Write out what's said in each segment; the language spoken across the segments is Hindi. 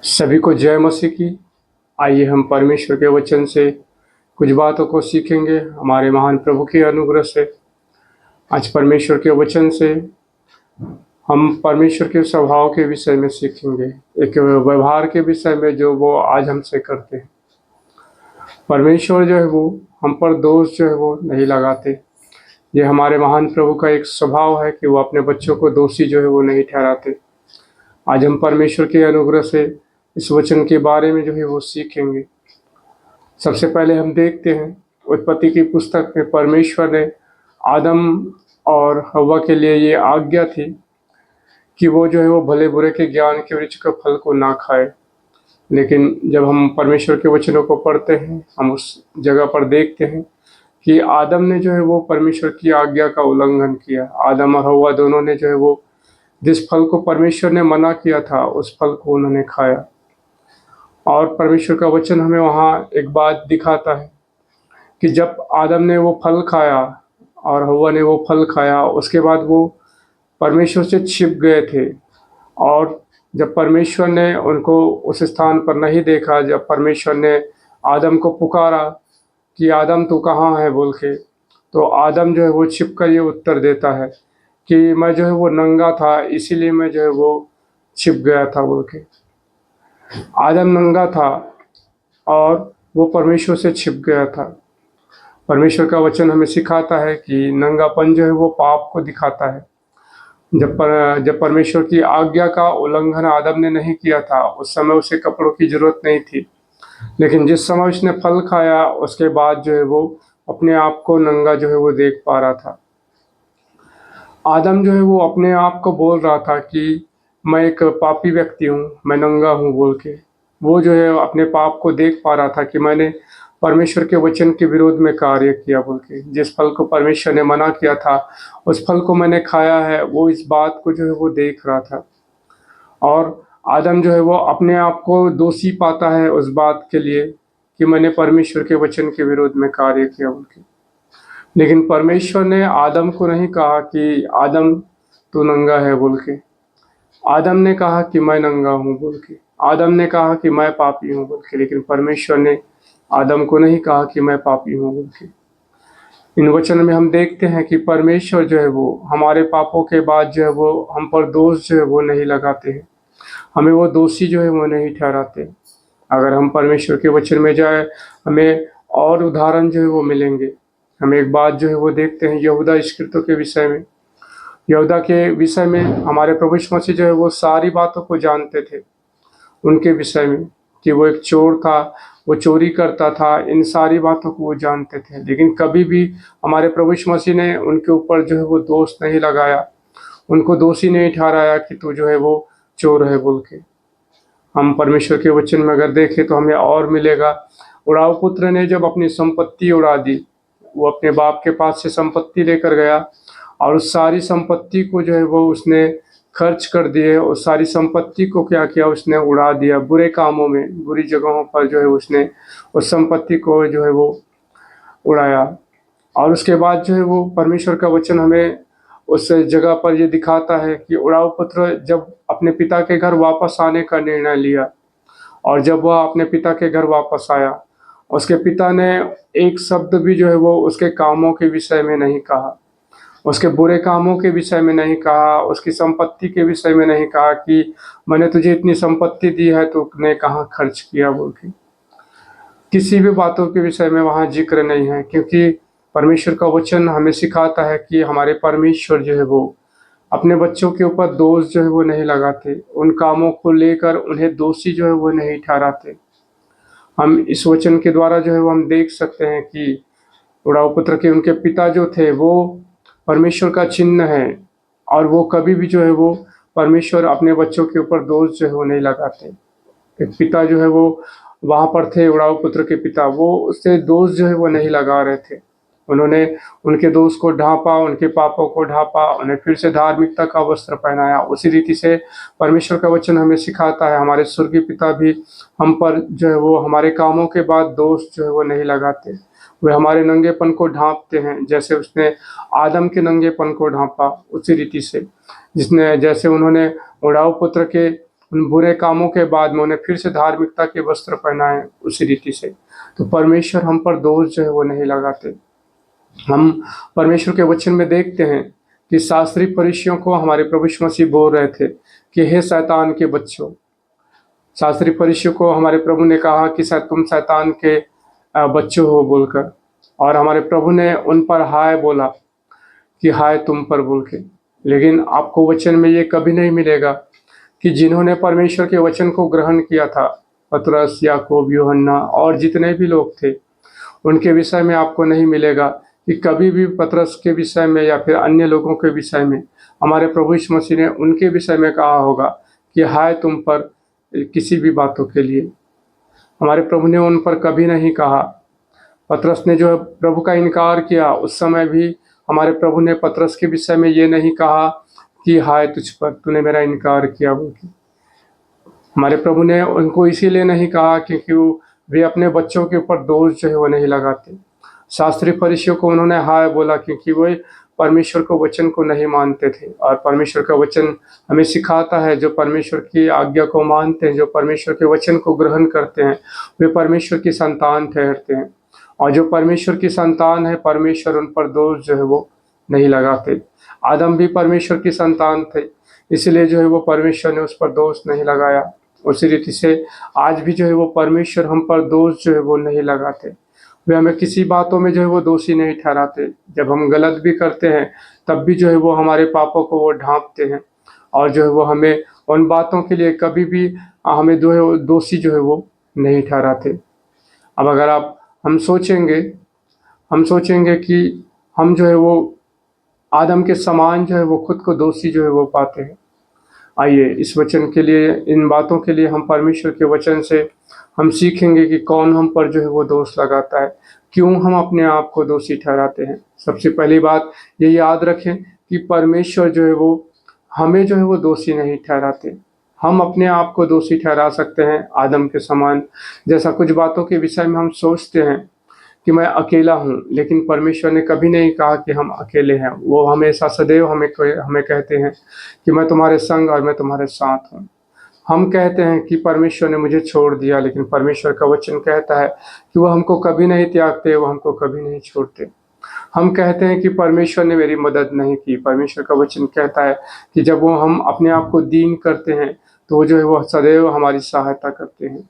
सभी को जय मसीह की। आइए हम परमेश्वर के वचन से कुछ बातों को सीखेंगे हमारे महान प्रभु के अनुग्रह से। आज परमेश्वर के वचन से हम परमेश्वर के स्वभाव के विषय में सीखेंगे, एक व्यवहार के विषय में जो वो आज हमसे करते हैं। परमेश्वर जो है वो हम पर दोष जो है वो नहीं लगाते। ये हमारे महान प्रभु का एक स्वभाव है कि वो अपने बच्चों को दोषी जो है वो नहीं ठहराते। आज हम परमेश्वर के अनुग्रह से इस वचन के बारे में जो है वो सीखेंगे। सबसे पहले हम देखते हैं उत्पत्ति की पुस्तक में परमेश्वर ने आदम और हव्वा के लिए ये आज्ञा थी कि वो जो है वो भले बुरे के ज्ञान के वृक्ष के फल को ना खाए। लेकिन जब हम परमेश्वर के वचनों को पढ़ते हैं, हम उस जगह पर देखते हैं कि आदम ने जो है वो परमेश्वर की आज्ञा का उल्लंघन किया। आदम और हव्वा दोनों ने जो है वो जिस फल को परमेश्वर ने मना किया था उस फल को उन्होंने खाया। और परमेश्वर का वचन हमें वहाँ एक बात दिखाता है कि जब आदम ने वो फल खाया और हव्वा ने वो फल खाया, उसके बाद वो परमेश्वर से छिप गए थे। और जब परमेश्वर ने उनको उस स्थान पर नहीं देखा, जब परमेश्वर ने आदम को पुकारा कि आदम तू कहाँ है बोल के, तो आदम जो है वो छिप कर ये उत्तर देता है कि मैं जो है वो नंगा था, इसीलिए मैं जो है वो छिप गया था बोल के। आदम नंगा था और वो परमेश्वर से छिप गया था। परमेश्वर का वचन हमें सिखाता है कि नंगापन जो है वो पाप को दिखाता है। जब परमेश्वर की आज्ञा का उल्लंघन आदम ने नहीं किया था, उस समय उसे कपड़ों की जरूरत नहीं थी। लेकिन जिस समय उसने फल खाया उसके बाद जो है वो अपने आप को नंगा जो है वो देख पा रहा था। आदम जो है वो अपने आप को बोल रहा था कि मैं एक पापी व्यक्ति हूँ, मैं नंगा हूँ बोल के। वो जो है अपने पाप को देख पा रहा था कि मैंने परमेश्वर के वचन के विरोध में कार्य किया बोल के। जिस फल को परमेश्वर ने मना किया था उस फल को मैंने खाया है, वो इस बात को जो है वो देख रहा था। और आदम जो है वो अपने आप को दोषी पाता है उस बात के लिए कि मैंने परमेश्वर के वचन के विरोध में कार्य किया बोल के। लेकिन परमेश्वर ने आदम को नहीं कहा कि आदम तू नंगा है बोल के। आदम ने कहा कि मैं नंगा हूँ बोल के। आदम ने कहा कि मैं पापी हूँ बोल के। लेकिन परमेश्वर ने आदम को नहीं कहा कि मैं पापी हूँ बोल के। इन वचन में हम देखते हैं कि परमेश्वर जो है वो हमारे पापों के बाद जो है वो हम पर दोष जो है वो नहीं लगाते हैं, हमें वो दोषी जो है वो नहीं ठहराते। अगर हम परमेश्वर के वचन में जाए, हमें और उदाहरण जो है वो मिलेंगे। हम एक बात जो है वो देखते हैं यहूदा इस्करियोती के विषय में। यहूदा के विषय में हमारे प्रभु यीशु मसीह जो है वो सारी बातों को जानते थे उनके विषय में, कि वो एक चोर था, वो चोरी करता था, इन सारी बातों को वो जानते थे। लेकिन कभी भी हमारे प्रभु यीशु मसीह ने उनके ऊपर जो है वो दोष नहीं लगाया, उनको दोषी नहीं ठहराया कि तू जो है वो चोर है बोल के। हम परमेश्वर के वचन में अगर देखें तो हमें और मिलेगा। उड़ाऊ पुत्र ने जब अपनी संपत्ति उड़ा दी, वो अपने बाप के पास से संपत्ति लेकर गया और उस सारी संपत्ति को जो है वो उसने खर्च कर दिए। उस सारी संपत्ति को क्या किया, उसने उड़ा दिया बुरे कामों में, बुरी जगहों पर जो है उसने उस संपत्ति को जो है वो उड़ाया। और उसके बाद जो है वो परमेश्वर का वचन हमें उस जगह पर ये दिखाता है कि उड़ाऊ पुत्र जब अपने पिता के घर वापस आने का निर्णय लिया, और जब वह अपने पिता के घर वापस आया, उसके पिता ने एक शब्द भी जो है वो उसके कामों के विषय में नहीं कहा, उसके बुरे कामों के विषय में नहीं कहा, उसकी संपत्ति के विषय में नहीं कहा कि मैंने तुझे इतनी संपत्ति दी है तो तुमने कहाँ खर्च किया बोल के। किसी भी बातों के विषय में वहाँ जिक्र नहीं है, क्योंकि परमेश्वर का वचन हमें सिखाता है कि हमारे परमेश्वर जो है वो अपने बच्चों के ऊपर दोष जो है वो नहीं लगाते, उन कामों को लेकर उन्हें दोषी जो है वो नहीं ठहराते। हम इस वचन के द्वारा जो है वो हम देख सकते हैं कि उड़ाऊ पुत्र के उनके पिता जो थे वो परमेश्वर का चिन्ह है, और वो कभी भी जो है वो परमेश्वर अपने बच्चों के ऊपर दोष जो है वो नहीं लगाते। एक पिता जो है वो वहाँ पर थे, उड़ाऊ पुत्र के पिता, वो उससे दोष जो है वो नहीं लगा रहे थे। उन्होंने उनके दोष को ढांपा, उनके पापों को ढांपा, उन्हें फिर से धार्मिकता का वस्त्र पहनाया। उसी रीति से परमेश्वर का वचन हमें सिखाता है, हमारे स्वर्गीय पिता भी हम पर जो है वो हमारे कामों के बाद दोष जो है वो नहीं लगाते। वे हमारे नंगेपन को ढांपते हैं, जैसे उसने आदम के नंगेपन को ढांपा, उसी रीति से जैसे उन्होंने उड़ाऊ पुत्र के उन बुरे कामों के बाद में उन्हें फिर से धार्मिकता के वस्त्र पहनाए उसी रीति से। तो परमेश्वर हम पर दोष जो है वो नहीं लगाते। हम परमेश्वर के वचन में देखते हैं कि शास्त्री फरीसियों को हमारे प्रभु यीशु मसीह बोल रहे थे कि हे शैतान के बच्चों। शास्त्री फरीसियों को हमारे प्रभु ने कहा कि शायद तुम शैतान के बच्चों हो बोलकर, और हमारे प्रभु ने उन पर हाय बोला कि हाय तुम पर बोल के। लेकिन आपको वचन में ये कभी नहीं मिलेगा कि जिन्होंने परमेश्वर के वचन को ग्रहण किया था, पतरस, याकूब, यूहन्ना और जितने भी लोग थे, उनके विषय में आपको नहीं मिलेगा कि कभी भी पतरस के विषय में या फिर अन्य लोगों के विषय में हमारे प्रभु यीशु मसीह ने उनके विषय में कहा होगा कि हाय तुम पर किसी भी बातों के लिए। हमारे प्रभु ने उन पर कभी नहीं कहा। पतरस ने जो प्रभु का इनकार किया, उस समय भी हमारे प्रभु ने पतरस के विषय में ये नहीं कहा कि हाय तुझ पर, तूने मेरा इनकार किया बोल के। हमारे प्रभु ने उनको इसीलिए नहीं कहा क्योंकि वे अपने बच्चों के ऊपर दोष जो है वो नहीं लगाते। शास्त्री फरीसियों को उन्होंने हाय बोला क्योंकि वे परमेश्वर को वचन को नहीं मानते थे, और परमेश्वर का वचन हमें सिखाता है जो परमेश्वर की आज्ञा को मानते हैं, जो परमेश्वर के वचन को ग्रहण करते हैं, वे परमेश्वर की संतान ठहरते हैं। और जो परमेश्वर की संतान है, परमेश्वर उन पर दोष जो है वो नहीं लगाते। आदम भी परमेश्वर की संतान थे, इसलिए जो है वो परमेश्वर ने उस पर दोष नहीं लगाया। उसी रीति से आज भी जो है वो परमेश्वर हम पर दोष जो है वो नहीं लगाते। वे हमें किसी बातों में जो है वो दोषी नहीं ठहराते। जब हम गलत भी करते हैं तब भी जो है वो हमारे पापों को वो ढांपते हैं, और जो है वो हमें उन बातों के लिए कभी भी हमें जो है वो दोषी जो है वो नहीं ठहराते। अब अगर हम सोचेंगे कि हम जो है वो आदम के समान जो है वो खुद को दोषी जो है वो पाते हैं। आइए इस वचन के लिए, इन बातों के लिए हम परमेश्वर के वचन से हम सीखेंगे कि कौन हम पर जो है वो दोष लगाता है, क्यों हम अपने आप को दोषी ठहराते हैं। सबसे पहली बात ये याद रखें कि परमेश्वर जो है वो हमें जो है वो दोषी नहीं ठहराते। हम अपने आप को दोषी ठहरा सकते हैं आदम के समान। जैसा कुछ बातों के विषय में हम सोचते हैं कि मैं अकेला हूँ, लेकिन परमेश्वर ने कभी नहीं कहा कि हम अकेले हैं। वो हमेशा सदैव हमें कहते हैं कि मैं तुम्हारे संग और मैं तुम्हारे साथ हूँ। हम कहते हैं कि परमेश्वर ने मुझे छोड़ दिया, लेकिन परमेश्वर का वचन कहता है कि वो हमको कभी नहीं त्यागते, वो हमको कभी नहीं छोड़ते। हम कहते हैं कि परमेश्वर ने मेरी मदद नहीं की। परमेश्वर का वचन कहता है कि जब वो हम अपने आप को दीन करते हैं तो वो जो है वो सदैव हमारी सहायता करते हैं।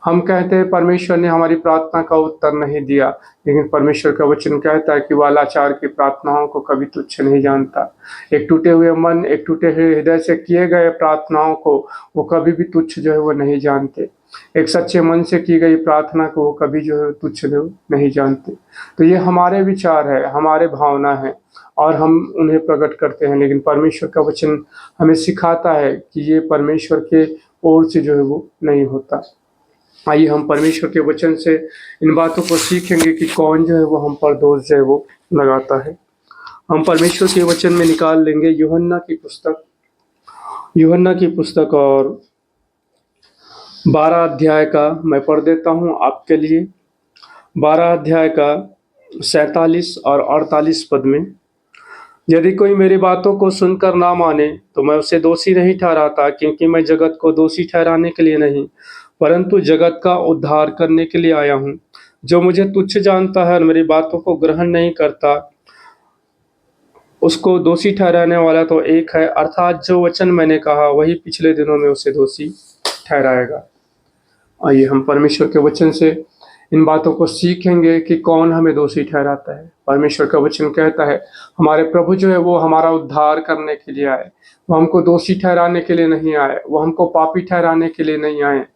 हम कहते हैं परमेश्वर ने हमारी प्रार्थना का उत्तर नहीं दिया, लेकिन परमेश्वर का वचन कहता है कि वह लाचार की प्रार्थनाओं को कभी तुच्छ नहीं जानता। एक टूटे हुए मन, एक टूटे हुए हृदय से किए गए प्रार्थनाओं को वो कभी भी तुच्छ जो है वो नहीं जानते। एक सच्चे मन से की गई प्रार्थना को वो कभी जो है तुच्छ नहीं जानते। तो ये हमारे विचार है, हमारे भावना है, और हम उन्हें प्रकट करते हैं, लेकिन परमेश्वर का वचन हमें सिखाता है कि ये परमेश्वर के ओर से जो है वो नहीं होता। आइए हम परमेश्वर के वचन से इन बातों को सीखेंगे कि कौन जो है वो हम पर दोष जो है वो लगाता है। हम परमेश्वर के वचन में निकाल लेंगे यूहन्ना की पुस्तक और 12 अध्याय का मैं पढ़ देता हूँ आपके लिए। 12 अध्याय का 47 और 48 पद में, यदि कोई मेरी बातों को सुनकर ना माने तो मैं उसे दोषी नहीं ठहराता, क्योंकि मैं जगत को दोषी ठहराने के लिए नहीं परंतु जगत का उद्धार करने के लिए आया हूँ। जो मुझे तुच्छ जानता है और मेरी बातों को ग्रहण नहीं करता, उसको दोषी ठहराने वाला तो एक है, अर्थात जो वचन मैंने कहा वही पिछले दिनों में उसे दोषी ठहराएगा। आइए हम परमेश्वर के वचन से इन बातों को सीखेंगे कि कौन हमें दोषी ठहराता है। परमेश्वर का वचन कहता है हमारे प्रभु जो है वो हमारा उद्धार करने के लिए आए। वो हमको दोषी ठहराने के लिए नहीं आए, वो हमको पापी ठहराने के लिए नहीं आए।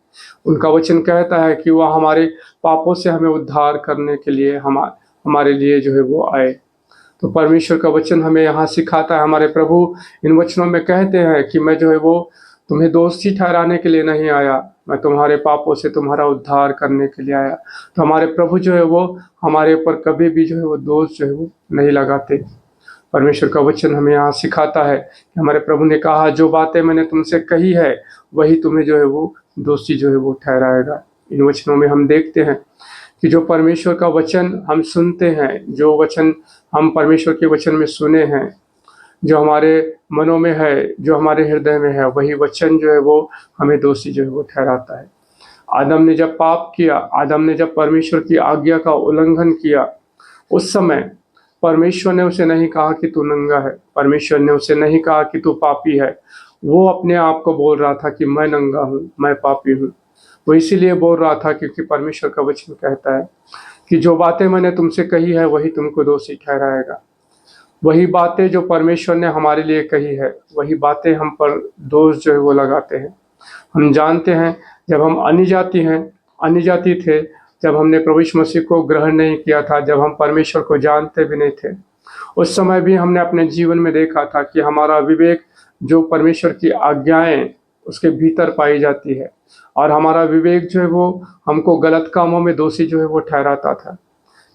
उनका वचन कहता है कि वह हमारे पापों से हमें उद्धार करने के लिए हमारे लिए जो है वो आए। तो परमेश्वर का वचन हमें यहाँ सिखाता है, हमारे प्रभु इन वचनों में कहते हैं कि मैं जो है वो तुम्हें दोषी ठहराने के लिए नहीं आया, मैं तुम्हारे पापों से तुम्हारा उद्धार करने के लिए आया। तो हमारे प्रभु जो है वो हमारे ऊपर कभी भी जो है वो दोष जो है वो नहीं लगाते। परमेश्वर का वचन हमें यहाँ सिखाता है कि हमारे प्रभु ने कहा जो बातें मैंने तुमसे कही है वही तुम्हें जो है वो दोषी जो है वो ठहराएगा। इन वचनों में हम देखते हैं कि जो परमेश्वर का वचन हम सुनते हैं, जो वचन हम परमेश्वर के वचन में सुने हैं, जो हमारे मनों में है, जो हमारे हृदय में है, वही वचन जो है वो हमें दोषी जो है वो ठहराता है। आदम ने जब पाप किया, आदम ने जब परमेश्वर की आज्ञा का उल्लंघन किया, उस समय परमेश्वर ने उसे नहीं कहा कि तू नंगा है, परमेश्वर ने उसे नहीं कहा कि तू पापी है। वो अपने आप को बोल रहा था कि मैं नंगा हूँ, मैं पापी हूँ। वो इसीलिए बोल रहा था क्योंकि परमेश्वर का वचन कहता है कि जो बातें मैंने तुमसे कही है वही तुमको दोषी ठहराएगा। वही बातें जो परमेश्वर ने हमारे लिए कही है, वही बातें हम पर दोष जो है वो लगाते हैं। हम जानते हैं जब हम अन्य जाति थे, जब हमने प्रभु यीशु मसीह को ग्रहण नहीं किया था, जब हम परमेश्वर को जानते भी नहीं थे, उस समय भी हमने अपने जीवन में देखा था कि हमारा विवेक जो परमेश्वर की आज्ञाएं उसके भीतर पाई जाती है, और हमारा विवेक जो है वो हमको गलत कामों में दोषी जो है वो ठहराता था।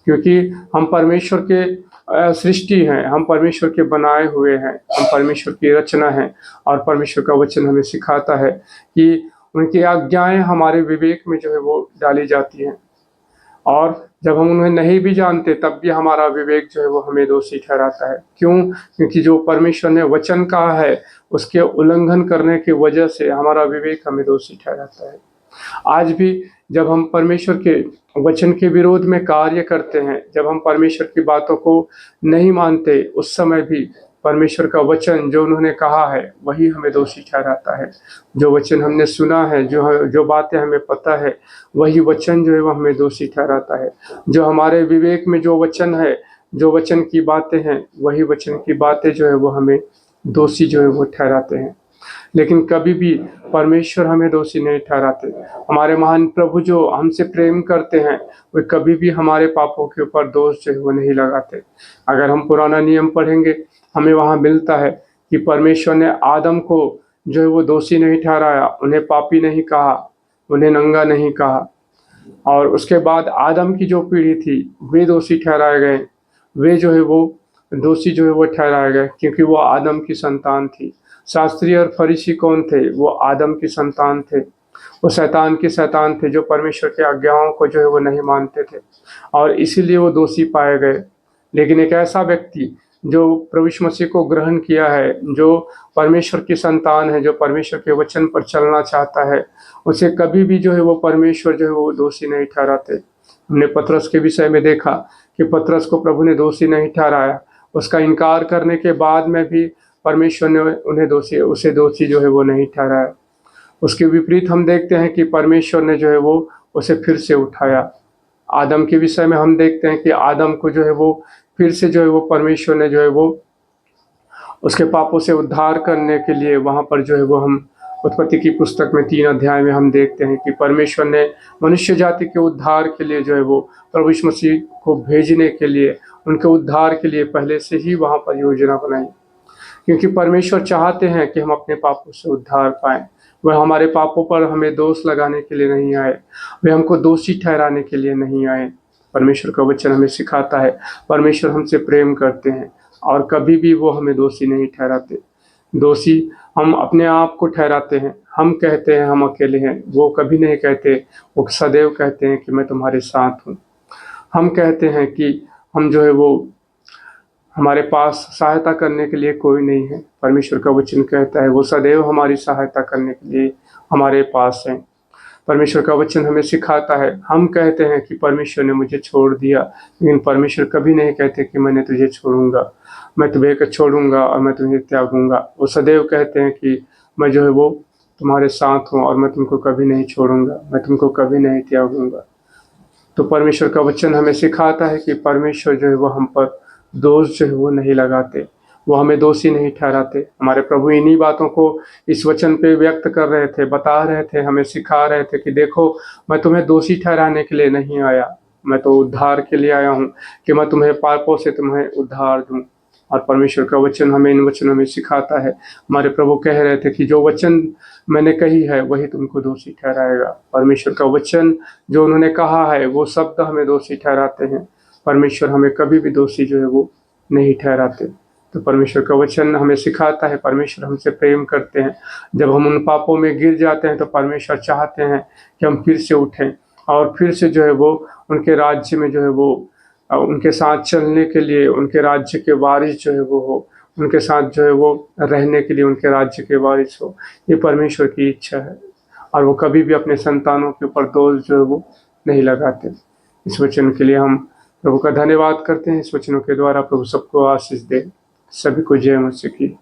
क्योंकि हम परमेश्वर के सृष्टि हैं, हम परमेश्वर के बनाए हुए हैं, हम परमेश्वर की रचना हैं, और परमेश्वर का वचन हमें सिखाता है कि उनकी आज्ञाएं हमारे विवेक में जो है वो डाली जाती हैं। और जब हम उन्हें नहीं भी जानते तब भी हमारा विवेक जो है वो हमें दोषी ठहराता है। क्यों? क्योंकि जो परमेश्वर ने वचन कहा है उसके उल्लंघन करने की वजह से हमारा विवेक हमें दोषी ठहराता है। आज भी जब हम परमेश्वर के वचन के विरोध में कार्य करते हैं, जब हम परमेश्वर की बातों को नहीं मानते, उस समय भी परमेश्वर का वचन जो उन्होंने कहा है वही हमें दोषी ठहराता है। जो वचन हमने सुना है, जो बातें हमें पता है, वही वचन जो है वो हमें दोषी ठहराता है। जो हमारे विवेक में जो वचन है, जो वचन की बातें हैं, वही वचन की बातें जो है वो हमें दोषी जो है वो ठहराते हैं। लेकिन कभी भी परमेश्वर हमें दोषी नहीं ठहराते। हमारे महान प्रभु जो हमसे प्रेम करते हैं, वे कभी भी हमारे पापों के ऊपर दोष जो है वो नहीं लगाते। अगर हम पुराना नियम पढ़ेंगे, हमें वहाँ मिलता है कि परमेश्वर ने आदम को जो है वो दोषी नहीं ठहराया, उन्हें पापी नहीं कहा, उन्हें नंगा नहीं कहा। और उसके बाद आदम की जो पीढ़ी थी वे दोषी ठहराए गए, वे जो है वो दोषी जो है वो ठहराए गए, क्योंकि वो आदम की संतान थी। शास्त्री और फरीसी कौन थे? वो आदम की संतान थे। वो शैतान के शैतान थे, जो परमेश्वर की आज्ञाओं को जो है वो नहीं मानते थे, और इसीलिए वो दोषी पाए गए। लेकिन एक ऐसा व्यक्ति जो प्रभु यीशु मसीह को ग्रहण किया है, जो परमेश्वर की संतान है, जो परमेश्वर के वचन पर चलना चाहता है, उसे कभी भी जो है वो परमेश्वर जो है वो दोषी नहीं ठहराते। हमने पतरस के विषय में देखा कि पतरस को प्रभु ने दोषी नहीं ठहराया। उसका इनकार करने के बाद में भी परमेश्वर ने उसे दोषी जो है वो नहीं ठहराया। उसके विपरीत हम देखते हैं कि परमेश्वर ने जो है वो उसे फिर से उठाया। आदम के विषय में हम देखते हैं कि आदम को जो है वो फिर से जो है वो परमेश्वर ने जो है वो उसके पापों से उद्धार करने के लिए, वहाँ पर जो है वो हम उत्पत्ति की पुस्तक में 3 अध्याय में हम देखते हैं कि परमेश्वर ने मनुष्य जाति के उद्धार के लिए जो है वो प्रभु यीशु मसीह को भेजने के लिए, उनके उद्धार के लिए पहले से ही वहाँ पर योजना बनाई। क्योंकि परमेश्वर चाहते हैं कि हम अपने पापों से उद्धार पाएं। वह हमारे पापों पर हमें दोष लगाने के लिए नहीं आए, वे हमको दोषी ठहराने के लिए नहीं आए। परमेश्वर का वचन हमें सिखाता है परमेश्वर हमसे प्रेम करते हैं, और कभी भी वो हमें दोषी नहीं ठहराते। दोषी हम अपने आप को ठहराते हैं। हम कहते हैं हम अकेले हैं, वो कभी नहीं कहते। वो सदैव कहते हैं कि मैं तुम्हारे साथ हूँ। हम कहते हैं कि हम जो है वो हमारे पास सहायता करने के लिए कोई नहीं है। परमेश्वर का वचन कहता है वो सदैव हमारी सहायता करने के लिए हमारे पास है। परमेश्वर का वचन हमें सिखाता है, हम कहते हैं कि परमेश्वर ने मुझे छोड़ दिया, लेकिन परमेश्वर कभी नहीं कहते कि मैंने तुझे छोड़ूंगा, मैं तुम्हें छोड़ूंगा और मैं तुम्हें त्यागूंगा। वो सदैव कहते हैं कि मैं जो है वो तुम्हारे साथ हूँ और मैं तुमको कभी नहीं छोड़ूंगा, मैं तुमको कभी नहीं त्यागूंगा। तो परमेश्वर का वचन हमें सिखाता है कि परमेश्वर जो है वो हम पर दोष जो है वो नहीं लगाते, वो हमें दोषी नहीं ठहराते। हमारे प्रभु इन्हीं बातों को इस वचन पे व्यक्त कर रहे थे, बता रहे थे, हमें सिखा रहे थे कि देखो मैं तुम्हें दोषी ठहराने के लिए नहीं आया, मैं तो उद्धार के लिए आया हूँ कि मैं तुम्हें पापों से तुम्हें उद्धार दूँ। और परमेश्वर का वचन हमें इन वचनों में सिखाता है। हमारे प्रभु कह रहे थे कि जो वचन मैंने कही है वही तुमको दोषी ठहराएगा। परमेश्वर का वचन जो उन्होंने कहा है वो शब्द हमें दोषी ठहराते हैं। परमेश्वर हमें कभी भी दोषी जो है वो नहीं ठहराते। तो परमेश्वर का वचन हमें सिखाता है परमेश्वर हमसे प्रेम करते हैं। जब हम उन पापों में गिर जाते हैं तो परमेश्वर चाहते हैं कि हम फिर से उठें और फिर से जो है वो उनके राज्य में जो है वो उनके साथ चलने के लिए, उनके राज्य के वारिस जो है वो हो, उनके साथ जो है वो रहने के लिए उनके राज्य के वारिस हो, ये परमेश्वर की इच्छा है। और वो कभी भी अपने संतानों के ऊपर दोष जो है वो नहीं लगाते। इस वचन के लिए हम प्रभु का धन्यवाद करते हैं। इस वचनों के द्वारा प्रभु सबको आशीष दे। सभी को जय मसीह की।